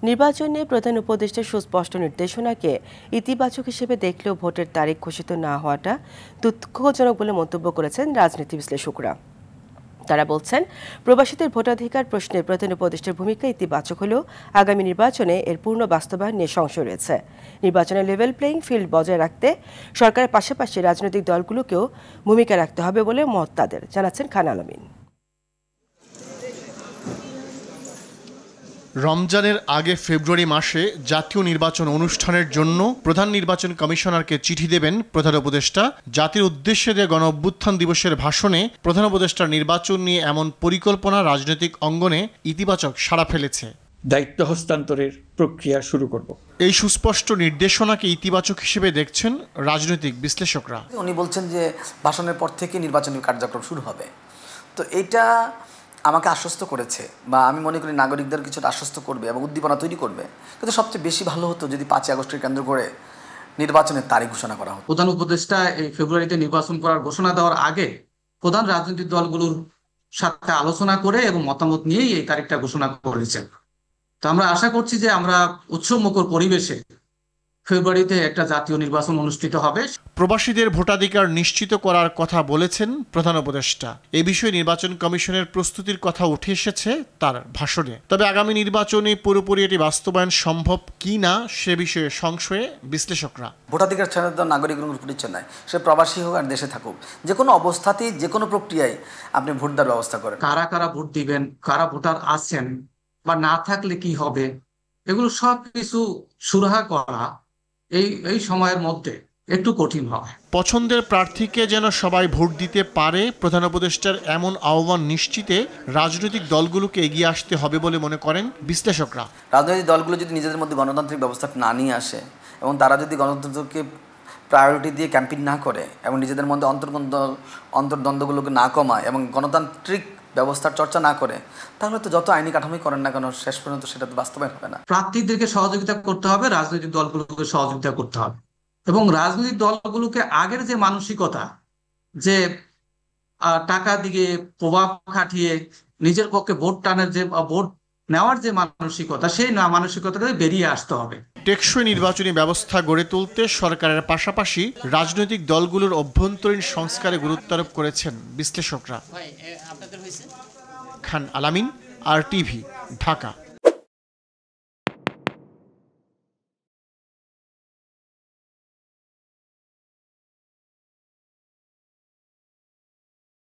নির্বাচনে প্রধান উপদেষ্টার সুস্পষ্ট নির্দেশনাকে ইতিবাচক হিসেবে দেখলেও ভোটের তারিখ ঘোষিত না হওয়াটা দুঃখজনক বলে মন্তব্য করেছেন রাজনীতি বিশ্লেষকরা। তারা বলছেন, প্রবাসীদের ভোটাধিকার প্রশ্নে প্রধান উপদেষ্টার ভূমিকা ইতিবাচক হলেও আগামী নির্বাচনে এর পূর্ণ বাস্তবায়ন নিয়ে সংশয় রয়েছে। নির্বাচনে লেভেল প্লেইং ফিল্ড বজায় রাখতে সরকারের পাশাপাশি রাজনৈতিক দলগুলোকেও ভূমিকা রাখতে হবে বলে মত তাদের, জানাচ্ছেন খান আলমিন। রমজানের আগে ফেব্রুয়ারি মাসে জাতীয় নির্বাচন অনুষ্ঠানের জন্য প্রধান নির্বাচন কমিশনারকে চিঠি দেবেন প্রধান উপদেষ্টা। জাতির উদ্দেশ্যে দেয়া গণ অভ্যুত্থান দিবসের ভাষণে প্রধান উপদেষ্টার নির্বাচন নিয়ে এমন পরিকল্পনা রাজনৈতিক অঙ্গনে ইতিবাচক সাড়া ফেলেছে। দায়িত্ব হস্তান্তরের প্রক্রিয়া শুরু করব। এই সুস্পষ্ট নির্দেশনাকে ইতিবাচক হিসেবে দেখছেন রাজনৈতিক বিশ্লেষকরা। উনি বলছেন যে ভাষণের পর থেকে নির্বাচনী কার্যক্রম শুরু হবে, তো এটা আমাকে আশ্বস্ত করেছে বা আমি মনে করি নাগরিকদের কিছুটা আশ্বস্ত করবে এবং উদ্দীপনা তৈরি করবে। কিন্তু সবচেয়ে বেশি ভালো হতো যদি 5ই আগস্টকে কেন্দ্র করে নির্বাচনের তারিখ ঘোষণা করা হতো। প্রধান উপদেষ্টা এই ফেব্রুয়ারিতে নির্বাচন করার ঘোষণা দেওয়ার আগে প্রধান রাজনৈতিক দলগুলোর সাথে আলোচনা করে এবং মতামত নিয়েই এই তারিখটা ঘোষণা করেছেন। তো আমরা আশা করছি যে আমরা উৎসবমুখর পরিবেশে ফেব্রুয়ারিতে একটা জাতীয় নির্বাচন অনুষ্ঠিত হবে। প্রবাসীদের ভোটাধিকার নিশ্চিত করার কথা বলেছেন প্রধান উপদেষ্টা। এই বিষয়ে নির্বাচন কমিশনের প্রস্তুতির কথা উঠে এসেছে তার ভাষণে। তবে আগামী নির্বাচনে পুরোপুরি এটি বাস্তবায়ন সম্ভব কি না সে বিষয়ে সংশয়ে বিশ্লেষকরা। ভোটাধিকার ছাড়া তো নাগরিকের পরিচয় নাই, সে প্রবাসী হোক আর দেশে থাকুক, যে কোনো অবস্থাতেই যে কোনো প্রক্রিয়ায় আপনি ভোট দেওয়ার ব্যবস্থা করেন। কারা কারা ভোট দিবেন, কারা ভোটার আছেন বা না থাকলে কি হবে, এগুলো সব কিছু সুরাহা করা এই সময়ের মধ্যে একটু কঠিন হয়। পছন্দের প্রার্থীকে যেন সবাই ভোট দিতে পারে, প্রধান উপদেষ্টার এমন আহ্বান নিশ্চিতে রাজনৈতিক দলগুলোকে এগিয়ে আসতে হবে বলে মনে করেন বিশ্লেষকরা। রাজনৈতিক দলগুলো যদি নিজেদের মধ্যে গণতান্ত্রিক ব্যবস্থা না নিয়ে আসে এবং তারা যদি গণতন্ত্রকে প্রায়োরিটি দিয়ে ক্যাম্পেইন না করে এবং নিজেদের মধ্যে অন্তর্দ্বন্দ্বগুলোকে না কমায় এবং গণতান্ত্রিক ব্যবস্থার চর্চা না করে, তাহলে তো যত আইনি কাঠামোই করেন না কেন শেষ পর্যন্ত সেটা তো বাস্তবায়ন হবে না। প্রার্থীদেরকে সহযোগিতা করতে হবে, রাজনৈতিক দলগুলোকে সহযোগিতা করতে হবে এবং রাজনৈতিক দলগুলোকে আগের যে মানসিকতা, যে টাকা দিয়ে প্রভাব খাটিয়ে নিজের পক্ষে ভোট টানের যে ভোট নেওয়ার যে মানসিকতা, সেই মানসিকতা থেকে বেরিয়ে আসতে হবে। টেকসই নির্বাচনী ব্যবস্থা গড়ে তুলতে সরকারের পাশাপাশি রাজনৈতিক দলগুলোর অভ্যন্তরীণ সংস্কারে গুরুত্ব আরোপ করেছেন বিশ্লেষকরা। খান আলামিন, RTV, ঢাকা।